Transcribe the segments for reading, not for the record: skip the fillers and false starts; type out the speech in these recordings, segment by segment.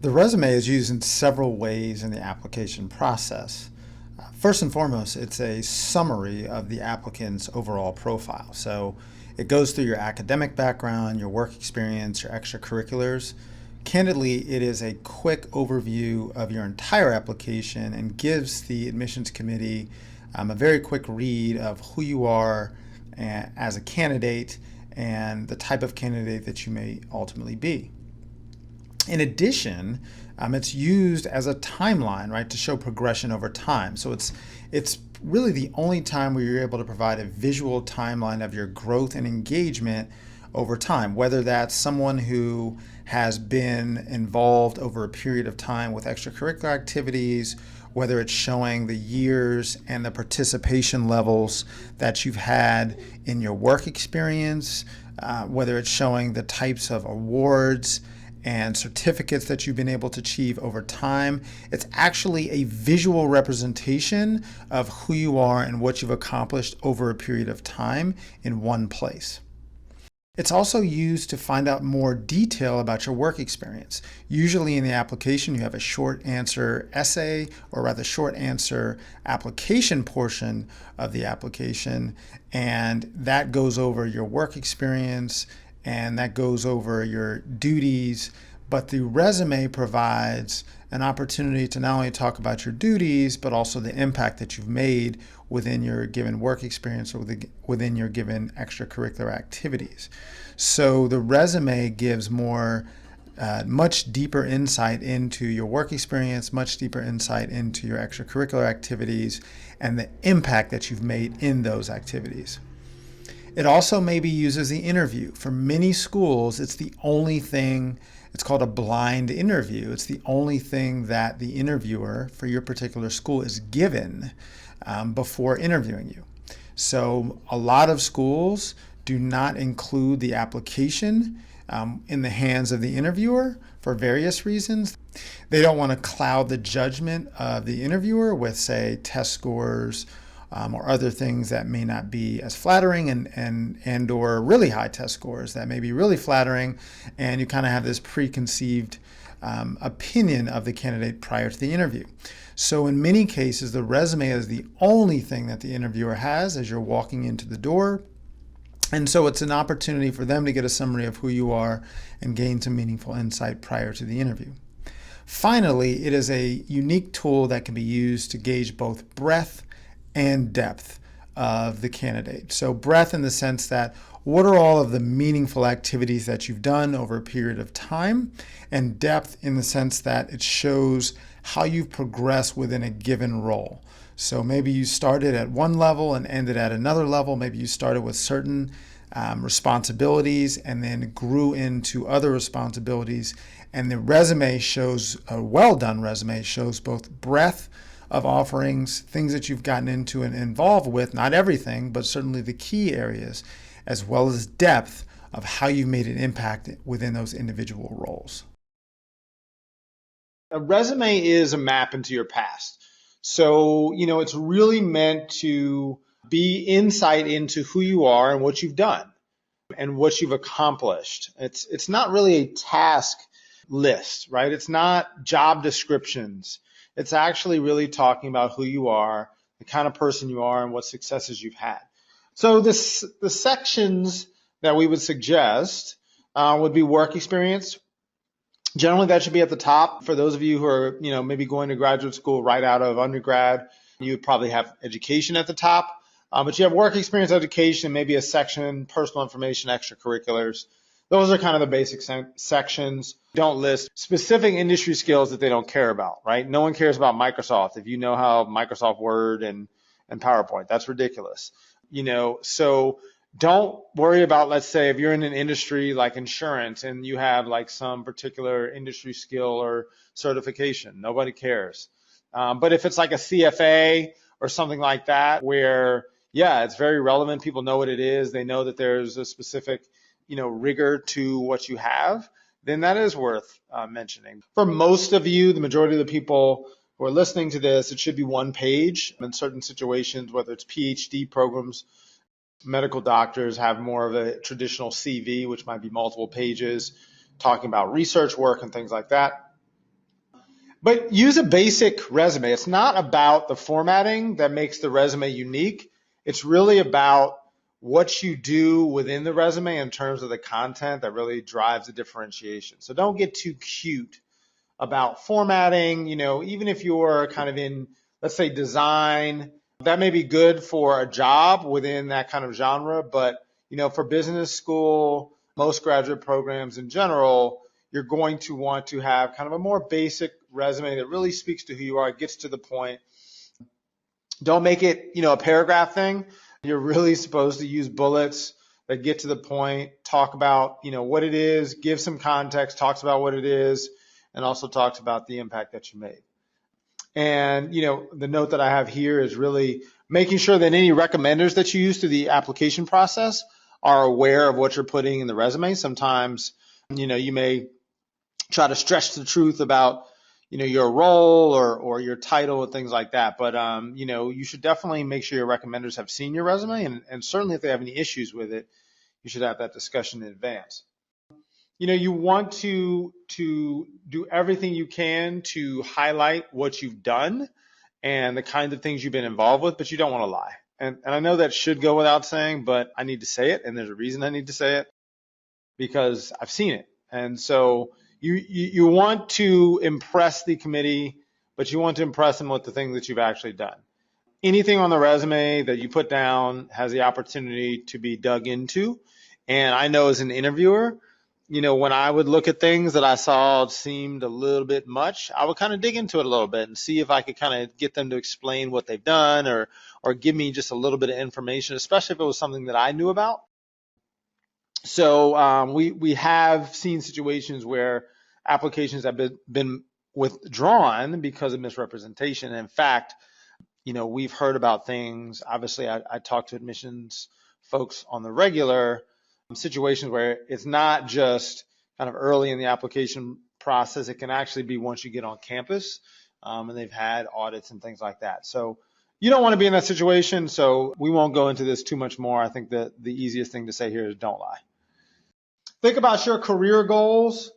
The resume is used in several ways in the application process. First and foremost, it's a summary of the applicant's overall profile. So it goes through your academic background, your work experience, your extracurriculars. Candidly, it is a quick overview of your entire application and gives the admissions committee a very quick read of who you are as a candidate and the type of candidate that you may ultimately be. In addition, it's used as a timeline, right, to show progression over time. So it's really the only time where you're able to provide a visual timeline of your growth and engagement over time, whether that's someone who has been involved over a period of time with extracurricular activities, whether it's showing the years and the participation levels that you've had in your work experience, whether it's showing the types of awards and certificates that you've been able to achieve over time. It's actually a visual representation of who you are and what you've accomplished over a period of time in one place. It's also used to find out more detail about your work experience. Usually in the application, you have a short answer essay, or rather short answer application portion of the application, and that goes over your work experience and that goes over your duties. But the resume provides an opportunity to not only talk about your duties, but also the impact that you've made within your given work experience or within your given extracurricular activities. So the resume gives much deeper insight into your work experience, much deeper insight into your extracurricular activities, and the impact that you've made in those activities. It also maybe uses the interview. For many schools, it's the only thing, it's called a blind interview. It's the only thing that the interviewer for your particular school is given before interviewing you. So a lot of schools do not include the application in the hands of the interviewer for various reasons. They don't want to cloud the judgment of the interviewer with, say, test scores, or other things that may not be as flattering, and or really high test scores that may be really flattering, and you kind of have this preconceived opinion of the candidate prior to the interview. So in many cases, the resume is the only thing that the interviewer has as you're walking into the door. And so it's an opportunity for them to get a summary of who you are and gain some meaningful insight prior to the interview. Finally, it is a unique tool that can be used to gauge both breadth and depth of the candidate. So breadth in the sense that what are all of the meaningful activities that you've done over a period of time, and depth in the sense that it shows how you've progressed within a given role. So maybe you started at one level and ended at another level. Maybe you started with certain responsibilities and then grew into other responsibilities. And the resume shows, a well-done resume shows both breadth of offerings, things that you've gotten into and involved with, not everything, but certainly the key areas, as well as depth of how you've made an impact within those individual roles. A resume is a map into your past. So, it's really meant to be insight into who you are and what you've done and what you've accomplished. It's not really a task list, right? It's not job descriptions. It's actually really talking about who you are, the kind of person you are, and what successes you've had. So the sections that we would suggest would be work experience. Generally, that should be at the top. For those of you who are, maybe going to graduate school right out of undergrad, you would probably have education at the top. But you have work experience, education, maybe a section, personal information, extracurriculars. Those are kind of the basic sections. Don't list specific industry skills that they don't care about, right? No one cares about Microsoft if you know how Microsoft Word and PowerPoint. That's ridiculous. So don't worry about, let's say, if you're in an industry like insurance and you have like some particular industry skill or certification, nobody cares. But if it's like a CFA or something like that, where, yeah, it's very relevant, people know what it is, they know that there's a specific rigor to what you have, then that is worth mentioning. For most of you, the majority of the people who are listening to this, it should be one page. In certain situations, whether it's PhD programs, medical doctors have more of a traditional CV, which might be multiple pages, talking about research work and things like that. But use a basic resume. It's not about the formatting that makes the resume unique. It's really about what you do within the resume in terms of the content that really drives the differentiation. So don't get too cute about formatting. Even if you're kind of in, let's say, design, that may be good for a job within that kind of genre. But, for business school, most graduate programs in general, you're going to want to have kind of a more basic resume that really speaks to who you are, gets to the point. Don't make it, a paragraph thing. You're really supposed to use bullets that get to the point, talk about, what it is, give some context, talks about what it is, and also talks about the impact that you made. And, the note that I have here is really making sure that any recommenders that you use through the application process are aware of what you're putting in the resume. Sometimes, you may try to stretch the truth about, your role or your title and things like that. But, you should definitely make sure your recommenders have seen your resume, and certainly if they have any issues with it, you should have that discussion in advance. You want to do everything you can to highlight what you've done and the kinds of things you've been involved with, but you don't want to lie. And I know that should go without saying, but I need to say it, and there's a reason I need to say it, because I've seen it. And so you want to impress the committee, but you want to impress them with the things that you've actually done. Anything on the resume that you put down has the opportunity to be dug into. And I know as an interviewer, when I would look at things that I saw seemed a little bit much, I would kind of dig into it a little bit and see if I could kind of get them to explain what they've done or give me just a little bit of information, especially if it was something that I knew about. So we have seen situations where applications have been withdrawn because of misrepresentation. In fact, we've heard about things. Obviously, I talk to admissions folks on the regular, situations where it's not just kind of early in the application process. It can actually be once you get on campus, and they've had audits and things like that. So you don't want to be in that situation. So we won't go into this too much more. I think that the easiest thing to say here is don't lie. Think about your career goals,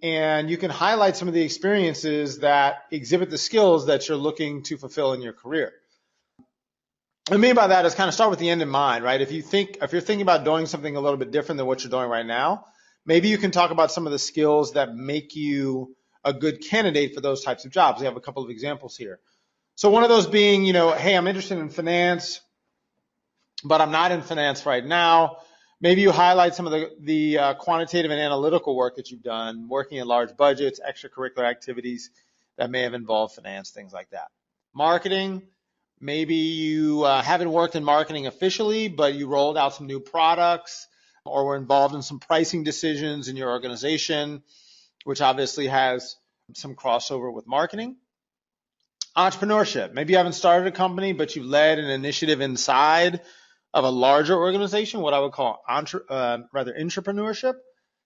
and you can highlight some of the experiences that exhibit the skills that you're looking to fulfill in your career. What I mean by that is kind of start with the end in mind, right? If you're thinking about doing something a little bit different than what you're doing right now, maybe you can talk about some of the skills that make you a good candidate for those types of jobs. We have a couple of examples here. So one of those being, hey, I'm interested in finance, but I'm not in finance right now. Maybe you highlight some of the quantitative and analytical work that you've done, working in large budgets, extracurricular activities that may have involved finance, things like that. Marketing, maybe you haven't worked in marketing officially, but you rolled out some new products or were involved in some pricing decisions in your organization, which obviously has some crossover with marketing. Entrepreneurship, maybe you haven't started a company, but you've led an initiative inside of a larger organization, what I would call entrepreneurship.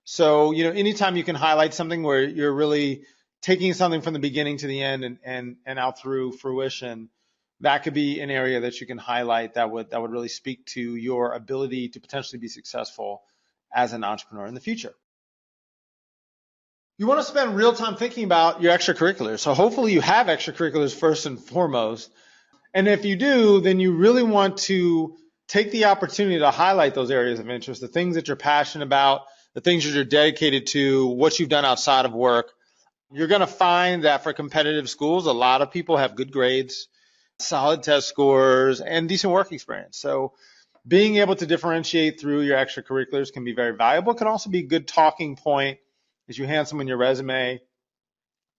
So, anytime you can highlight something where you're really taking something from the beginning to the end and out through fruition, that could be an area that you can highlight that would really speak to your ability to potentially be successful as an entrepreneur in the future. You want to spend real time thinking about your extracurriculars. So hopefully you have extracurriculars first and foremost. And if you do, then you really want to take the opportunity to highlight those areas of interest, the things that you're passionate about, the things that you're dedicated to, what you've done outside of work. You're going to find that for competitive schools, a lot of people have good grades, solid test scores, and decent work experience. So being able to differentiate through your extracurriculars can be very valuable. It can also be a good talking point as you hand someone your resume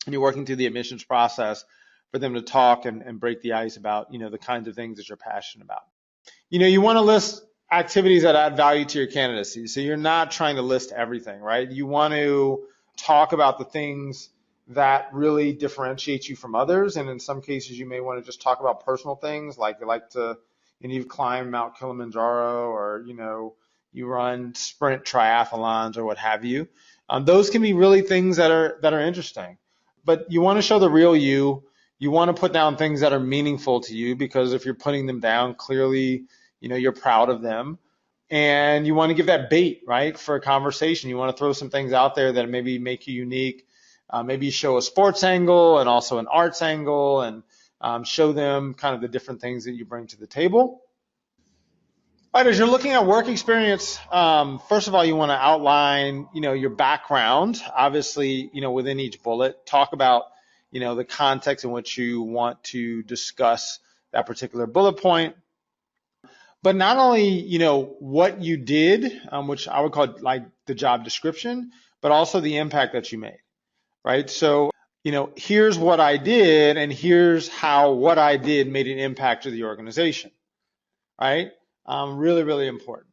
and you're working through the admissions process for them to talk and break the ice about, the kinds of things that you're passionate about. You want to list activities that add value to your candidacy. So you're not trying to list everything, right? You want to talk about the things that really differentiate you from others. And in some cases, you may want to just talk about personal things, like you like to, you've climbed Mount Kilimanjaro, or, you run sprint triathlons or what have you. Those can be really things that are interesting. But you want to show the real you. You want to put down things that are meaningful to you, because if you're putting them down, clearly, you're proud of them. And you want to give that bait, right, for a conversation. You want to throw some things out there that maybe make you unique, Maybe show a sports angle and also an arts angle, and show them kind of the different things that you bring to the table. All right, as you're looking at work experience, first of all, you want to outline, your background. Obviously, within each bullet, talk about, the context in which you want to discuss that particular bullet point. But not only, what you did, which I would call like the job description, but also the impact that you made, right? So, here's what I did, and here's how what I did made an impact to the organization, right? Really, really important.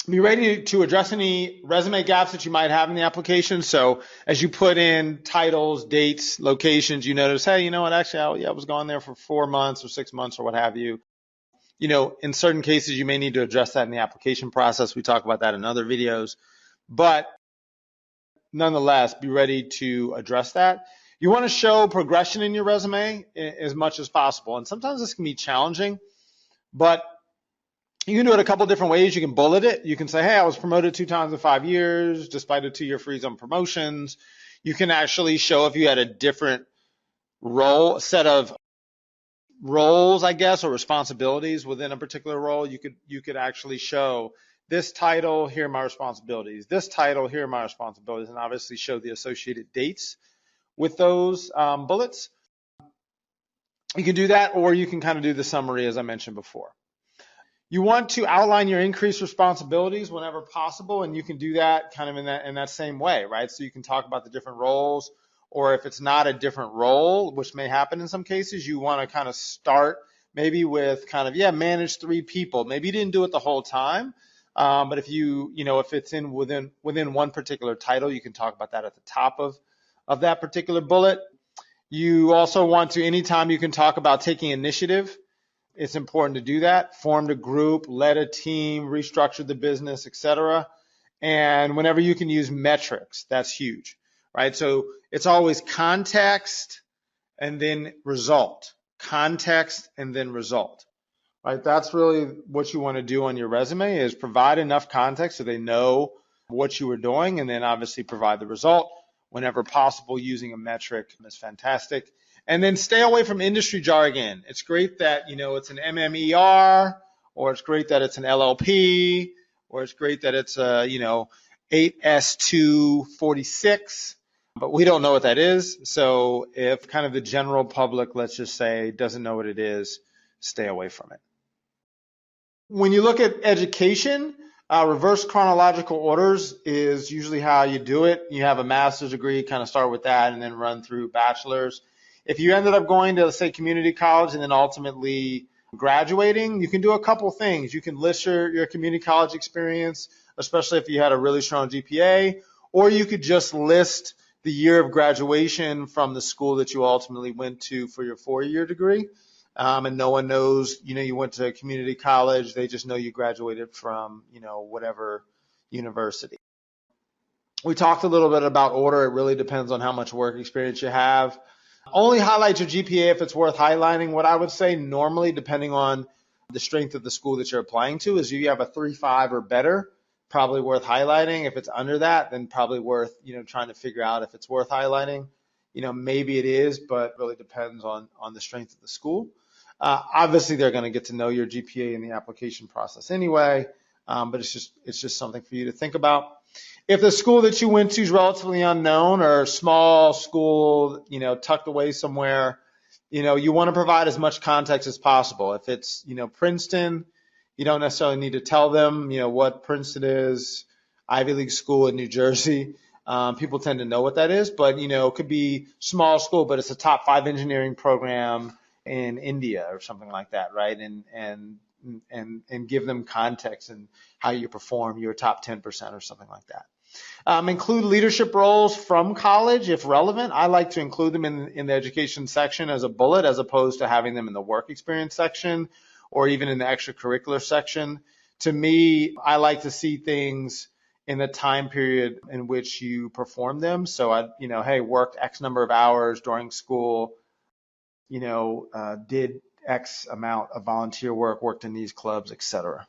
Be ready to address any resume gaps that you might have in the application. So as you put in titles, dates, locations, you notice, hey, you know what, actually, I was gone there for 4 months or 6 months or what have you. In certain cases, you may need to address that in the application process. We talk about that in other videos. But nonetheless, be ready to address that. You want to show progression in your resume as much as possible. And sometimes this can be challenging, but you can do it a couple different ways. You can bullet it. You can say, hey, I was promoted 2 times in 5 years, despite a 2-year freeze on promotions. You can actually show if you had a different set of roles, I guess, or responsibilities within a particular role. You could actually show this title, here are my responsibilities. This title, here are my responsibilities, and obviously show the associated dates with those bullets. You can do that, or you can kind of do the summary as I mentioned before. You want to outline your increased responsibilities whenever possible, and you can do that kind of in that same way, right? So you can talk about the different roles, or if it's not a different role, which may happen in some cases, you want to kind of start maybe with kind of, manage 3 people. Maybe you didn't do it the whole time, but if if it's within one particular title, you can talk about that at the top of that particular bullet. You also want to, anytime you can talk about taking initiative, it's important to do that. Formed a group, led a team, restructured the business, etc. And whenever you can use metrics, that's huge, right? So it's always context and then result. Context and then result, right? That's really what you want to do on your resume, is provide enough context so they know what you were doing, and then obviously provide the result. Whenever possible, using a metric is fantastic. And then stay away from industry jargon. It's great that, it's an MMER, or it's great that it's an LLP, or it's great that it's a, 8S246, but we don't know what that is. So if kind of the general public, let's just say, doesn't know what it is, stay away from it. When you look at education, reverse chronological orders is usually how you do it. You have a master's degree, kind of start with that and then run through bachelor's. If you ended up going to, let's say, community college and then ultimately graduating, you can do a couple things. You can list your community college experience, especially if you had a really strong GPA, or you could just list the year of graduation from the school that you ultimately went to for your 4-year degree. And no one knows, you went to community college. They just know you graduated from, whatever university. We talked a little bit about order. It really depends on how much work experience you have. Only highlight your GPA if it's worth highlighting. What I would say normally, depending on the strength of the school that you're applying to, is if you have a 3.5 or better, probably worth highlighting. If it's under that, then probably worth, trying to figure out if it's worth highlighting. Maybe it is, but it really depends on the strength of the school. Obviously, they're going to get to know your GPA in the application process anyway, but it's just something for you to think about. If the school that you went to is relatively unknown or a small school, tucked away somewhere, you want to provide as much context as possible. If it's, Princeton, you don't necessarily need to tell them, what Princeton is, Ivy League school in New Jersey. People tend to know what that is, but, it could be small school, but it's a top 5 engineering program in India or something like that, right? And give them context and how you perform, your top 10% or something like that. Include leadership roles from college if relevant. I like to include them in the education section as a bullet, as opposed to having them in the work experience section or even in the extracurricular section. To me, I like to see things in the time period in which you perform them. So hey, worked X number of hours during school, did X amount of volunteer work, worked in these clubs, etc.